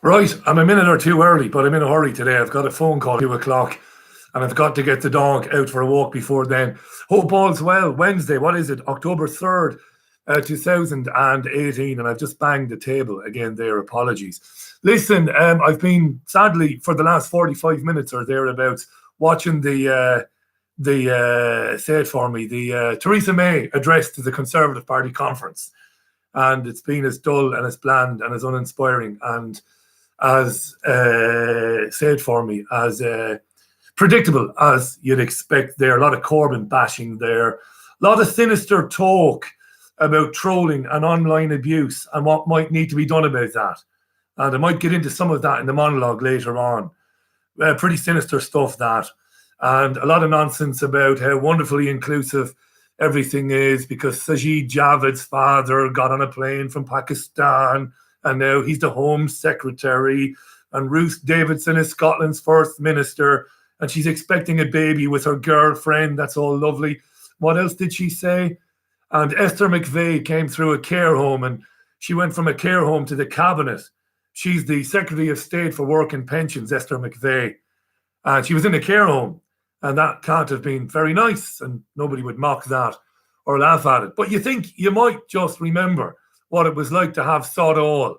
Right, I'm a minute or two early, but I'm in a hurry today. I've got a phone call at 2 o'clock and I've got to get the dog out for a walk before then. Hope all's well. Wednesday, what is it? October 3rd, 2018, and I've just banged the table again there. Apologies. Listen, I've been, sadly, for the last 45 minutes or thereabouts, watching say it for me, the Theresa May address to the Conservative Party conference. And it's been as dull and as bland and as uninspiring and as said for me, as predictable as you'd expect there. A lot of Corbyn bashing there, a lot of sinister talk about trolling and online abuse and what might need to be done about that. And I might get into some of that in the monologue later on. Pretty sinister stuff, that. And a lot of nonsense about how wonderfully inclusive everything is because Sajid Javid's father got on a plane from Pakistan and now he's the Home Secretary, and Ruth Davidson is Scotland's First Minister, and she's expecting a baby with her girlfriend. That's all lovely. What else did she say? And Esther McVey came through a care home, and she went from a care home to the cabinet. She's the Secretary of State for Work and Pensions, Esther McVey. And she was in a care home, and that can't have been very nice, and nobody would mock that or laugh at it. But you think you might just remember what it was like to have sod all,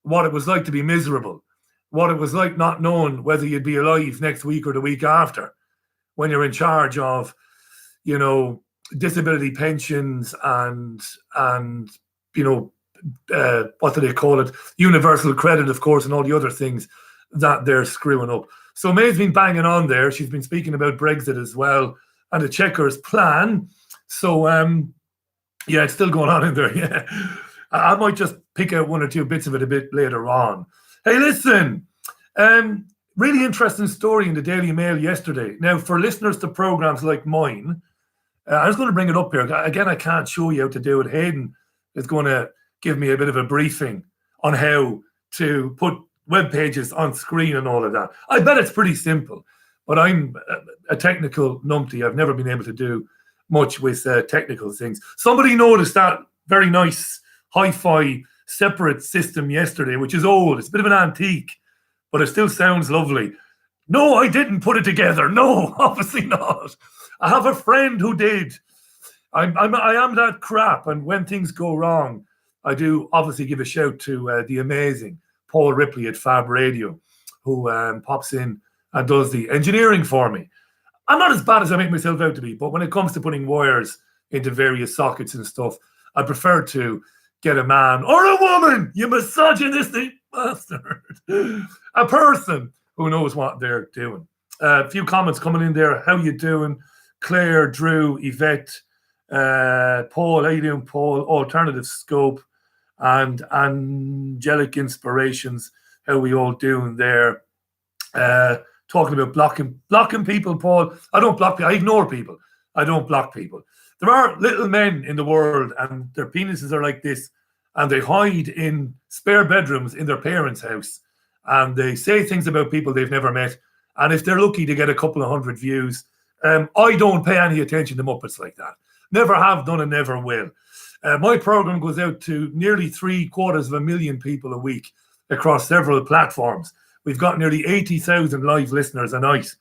what it was like to be miserable, what it was like not knowing whether you'd be alive next week or the week after when you're in charge of, you know, disability pensions and you know, what do they call it? Universal credit, of course, and all the other things that they're screwing up. So May's been banging on there. She's been speaking about Brexit as well and the Chequers plan. So, yeah, it's still going on in there. Yeah. I might just pick out one or two bits of it a bit later on. Hey, listen, really interesting story in the Daily Mail yesterday. Now, for listeners to programs like mine, I was going to bring it up here. Again, I can't show you how to do it. Hayden is going to give me a bit of a briefing on how to put web pages on screen and all of that. I bet it's pretty simple, but I'm a technical numpty. I've never been able to do much with technical things. Somebody noticed that very nice hi-fi separate system yesterday, which is old. It's a bit of an antique, but it still sounds lovely. No, I didn't put it together. No, obviously not. I have a friend who did. I am that crap, and when things go wrong, I do obviously give a shout to the amazing Paul Ripley at Fab Radio, who pops in and does the engineering for me. I'm not as bad as I make myself out to be, but when it comes to putting wires into various sockets and stuff, I prefer to get a man or a woman, you misogynistic bastard, a person who knows what they're doing. A few comments coming in there. How you doing? Claire, Drew, Yvette, Paul, how you doing, Paul? Alternative Scope and Angelic Inspirations. How we all doing there? Talking about blocking people, Paul. I don't block people. I ignore people. I don't block people. There are little men in the world and their penises are like this and they hide in spare bedrooms in their parents' house and they say things about people they've never met. And if they're lucky to get a couple of hundred views, I don't pay any attention to Muppets like that. Never have done and never will. My program goes out to nearly 750,000 people a week across several platforms. We've got nearly 80,000 live listeners a night.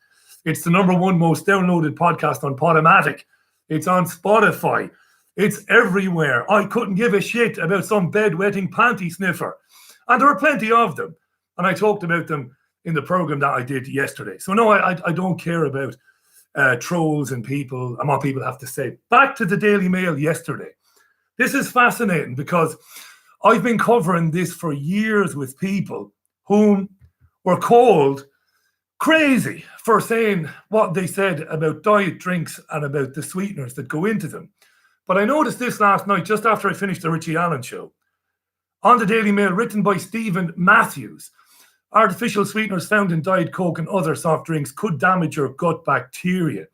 It's the #1 most downloaded podcast on Podomatic. It's on Spotify. It's everywhere. I couldn't give a shit about some bedwetting panty sniffer. And there are plenty of them. And I talked about them in the program that I did yesterday. So no, I don't care about trolls and people and what people have to say. Back to the Daily Mail yesterday. This is fascinating because I've been covering this for years with people whom were called crazy for saying what they said about diet drinks and about the sweeteners that go into them. But I noticed this last night, just after I finished the Richie Allen Show, on the Daily Mail, written by Stephen Matthews. Artificial sweeteners found in Diet Coke and other soft drinks could damage your gut bacteria.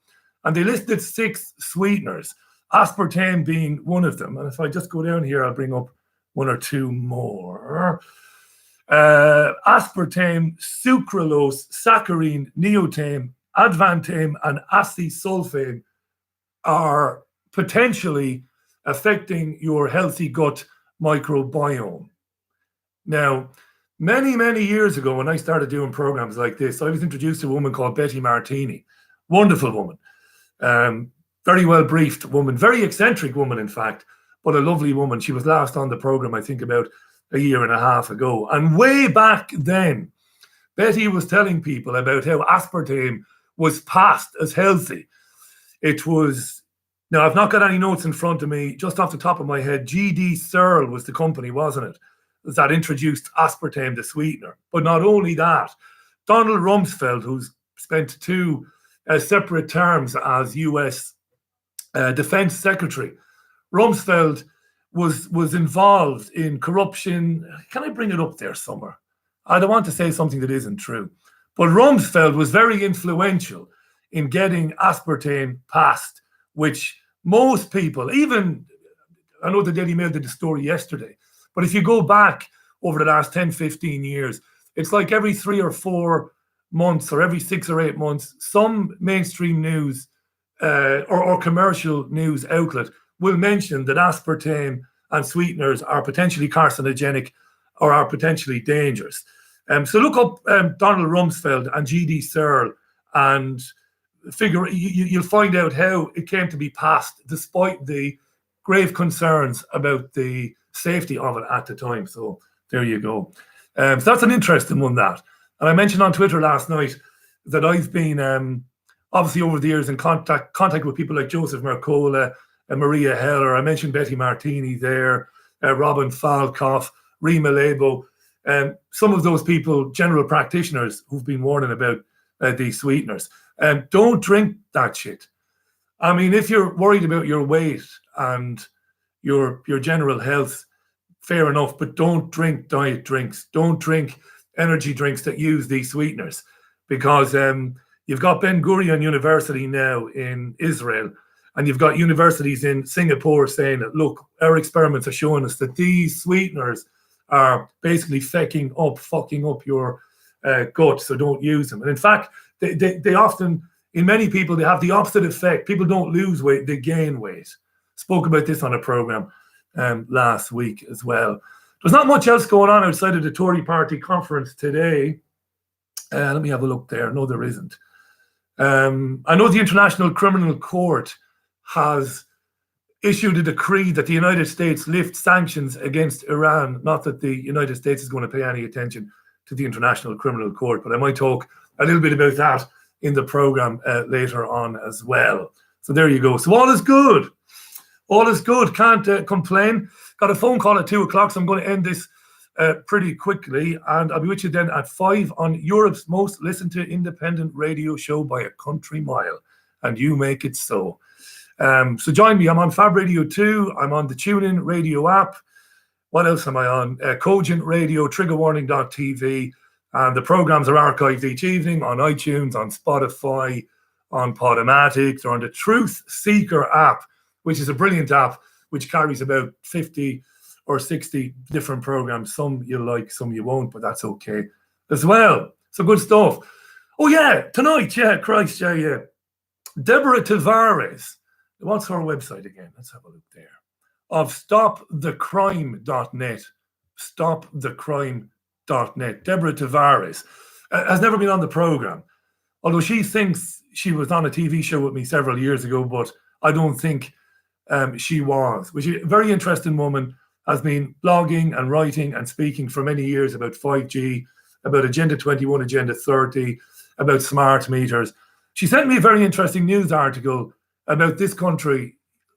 And they listed 6 sweeteners, aspartame being one of them. And if I just go down here, I'll bring up 1 or 2 more. Aspartame, sucralose, saccharine, neotame, advantame, and acesulfame are potentially affecting your healthy gut microbiome. Now, Many, many years ago, when I started doing programs like this, I was introduced to a woman called Betty Martini. Wonderful woman. Very well briefed woman, very eccentric woman, in fact, but a lovely woman. She was last on the program, I think, about a year and a half ago. And way back then, Betty was telling people about how aspartame was passed as healthy. It was, now I've not got any notes in front of me, just off the top of my head, GD Searle was the company, wasn't it, that introduced aspartame, the sweetener. But not only that, Donald Rumsfeld, who's spent two separate terms as US Defense Secretary, Rumsfeld was involved in corruption. Can I bring it up there somewhere? I don't want to say something that isn't true. But Rumsfeld was very influential in getting aspartame passed, which most people, even, I know the Daily Mail did the story yesterday, but if you go back over the last 10, 15 years, it's like every 3 or 4 months or every 6 or 8 months, some mainstream news or commercial news outlet will mention that aspartame and sweeteners are potentially carcinogenic or are potentially dangerous. So look up Donald Rumsfeld and GD Searle and figure you'll find out how it came to be passed despite the grave concerns about the safety of it at the time. So there you go. So that's an interesting one, that. And I mentioned on Twitter last night that I've been obviously over the years in contact with people like Joseph Mercola and Maria Heller. I mentioned Betty Martini there, Robin Falkoff, Rima Lebo. Some of those people, general practitioners who've been warning about these sweeteners. Don't drink that shit. I mean, if you're worried about your weight and your general health, fair enough, but don't drink diet drinks. Don't drink energy drinks that use these sweeteners, because you've got Ben Gurion University now in Israel, and you've got universities in Singapore saying that, look, our experiments are showing us that these sweeteners are basically fucking up your gut, so don't use them. And in fact, they often, in many people, they have the opposite effect. People don't lose weight, they gain weight. Spoke about this on a program last week as well. There's not much else going on outside of the Tory party conference today. Let me have a look there. No, there isn't. I know the International Criminal Court has issued a decree that the United States lift sanctions against Iran. Not that the United States is going to pay any attention to the International Criminal Court, but I might talk a little bit about that in the program later on as well. So there you go. So all is good. All is good. Can't complain. Got a phone call at 2 o'clock, so I'm going to end this pretty quickly, and I'll be with you then at 5 on Europe's most listened to independent radio show by a country mile, and you make it so. So join me. I'm on Fab Radio 2. I'm on the TuneIn Radio app. What else am I on? Cogent Radio, triggerwarning.tv. And the programs are archived each evening on iTunes, on Spotify, on Podomatic. They're on the Truth Seeker app, which is a brilliant app, which carries about 50 or 60 different programs. Some you'll like, some you won't, but that's okay as well. So good stuff. Oh, yeah, tonight, yeah, Christ, yeah. Deborah Tavares. What's her website again? Let's have a look there. Of stopthecrime.net. Stopthecrime.net. Deborah Tavares has never been on the program, although she thinks she was on a TV show with me several years ago, but I don't think she was. Which is a very interesting woman, has been blogging and writing and speaking for many years about 5G, about Agenda 21, Agenda 30, about smart meters. She sent me a very interesting news article about this country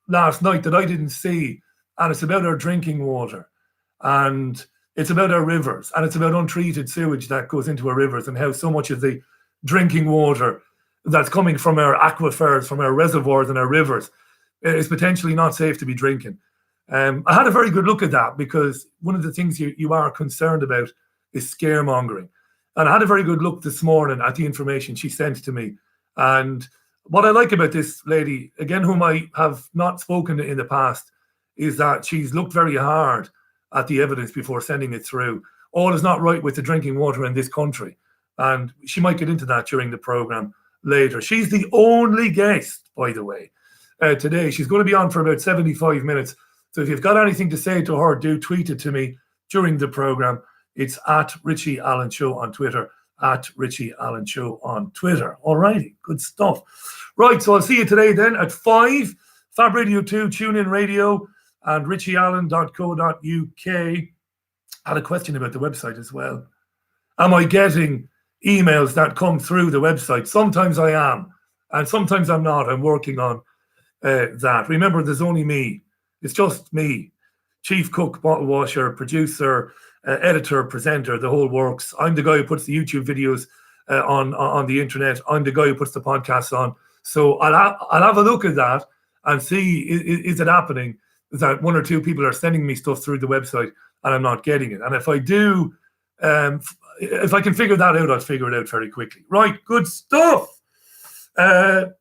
last night that I didn't see, and it's about our drinking water, and it's about our rivers, and it's about untreated sewage that goes into our rivers, and how so much of the drinking water that's coming from our aquifers, from our reservoirs and our rivers, is potentially not safe to be drinking. I had a very good look at that, because one of the things you are concerned about is scaremongering. And I had a very good look this morning at the information she sent to me. And what I like about this lady, again, whom I have not spoken to in the past, is that she's looked very hard at the evidence before sending it through. All is not right with the drinking water in this country. And she might get into that during the program later. She's the only guest, by the way, today. She's going to be on for about 75 minutes. So if you've got anything to say to her, do tweet it to me during the program It's at Richie Allen Show on Twitter. At Richie Allen Show on Twitter. Alrighty, good stuff. Right, so I'll see you today then at 5. Fab Radio 2, TuneIn Radio, and richieallen.co.uk. I had a question about the website as well. Am I getting emails that come through the website? Sometimes I am, and sometimes I'm not. I'm working on that. Remember, there's only me. It's just me. Chief cook, bottle washer, producer, editor, presenter, the whole works. I'm the guy who puts the YouTube videos on the internet. I'm the guy who puts the podcasts on. So I'll have a look at that and see, is it happening that one or two people are sending me stuff through the website and I'm not getting it? And if I do, if I can figure that out, I'll figure it out very quickly. Right, good stuff. That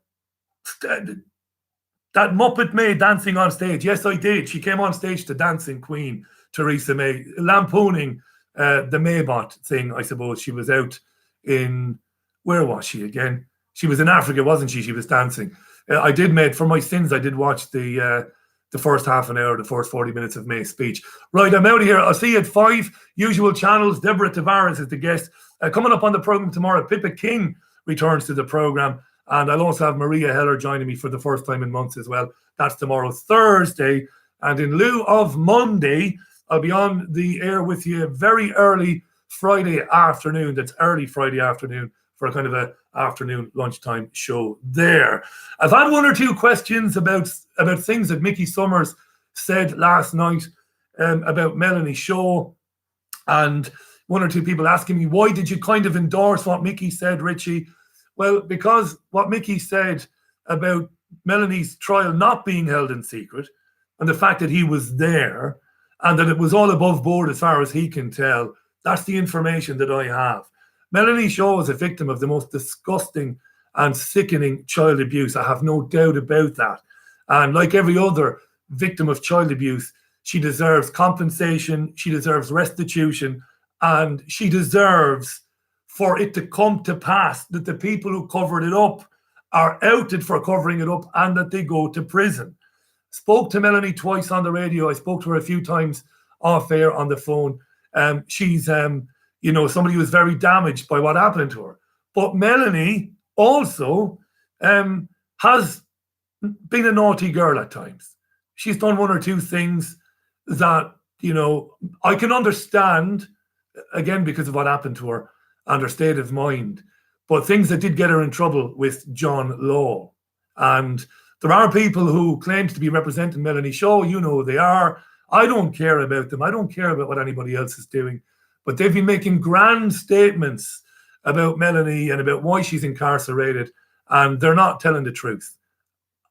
Muppet May dancing on stage. Yes, I did. She came on stage to Dancing Queen, Theresa May, lampooning the Maybot thing, I suppose. She was out in, where was she again? She was in Africa, wasn't she? She was dancing. I did, mate, for my sins, I did watch the first half an hour, the first 40 minutes of May's speech. Right, I'm out of here. I'll see you at 5. Usual channels. Deborah Tavares is the guest. Coming up on the program tomorrow, Pippa King returns to the program. And I'll also have Maria Heller joining me for the first time in months as well. That's tomorrow, Thursday. And in lieu of Monday, I'll be on the air with you very early Friday afternoon. That's early Friday afternoon for a kind of a afternoon lunchtime show there. I've had one or two questions about things that Mickey Summers said last night about Melanie Shaw, and one or two people asking me, why did you kind of endorse what Mickey said, Richie? Well, because what Mickey said about Melanie's trial not being held in secret, and the fact that he was there, and that it was all above board as far as he can tell, that's the information that I have. Melanie Shaw was a victim of the most disgusting and sickening child abuse. I have no doubt about that. And like every other victim of child abuse, she deserves compensation, she deserves restitution, and she deserves for it to come to pass that the people who covered it up are outed for covering it up and that they go to prison. Spoke to Melanie twice on the radio. I spoke to her a few times off air on the phone. She's somebody who was very damaged by what happened to her. But Melanie also has been a naughty girl at times. She's done one or two things that, I can understand, again, because of what happened to her and her state of mind, but things that did get her in trouble with John Law. And there are people who claim to be representing Melanie Shaw. You know who they are. I don't care about them. I don't care about what anybody else is doing. But they've been making grand statements about Melanie and about why she's incarcerated, and they're not telling the truth.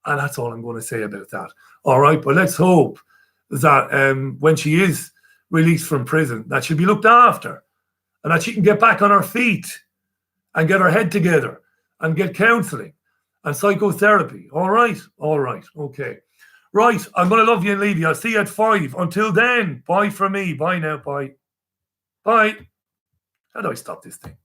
And that's all I'm going to say about that. All right, but let's hope that when she is released from prison, that she'll be looked after and that she can get back on her feet and get her head together and get counselling and psychotherapy. All right, okay. Right, I'm going to love you and leave you. I'll see you at 5. Until then, bye from me. Bye now, bye. Bye. How do I stop this thing?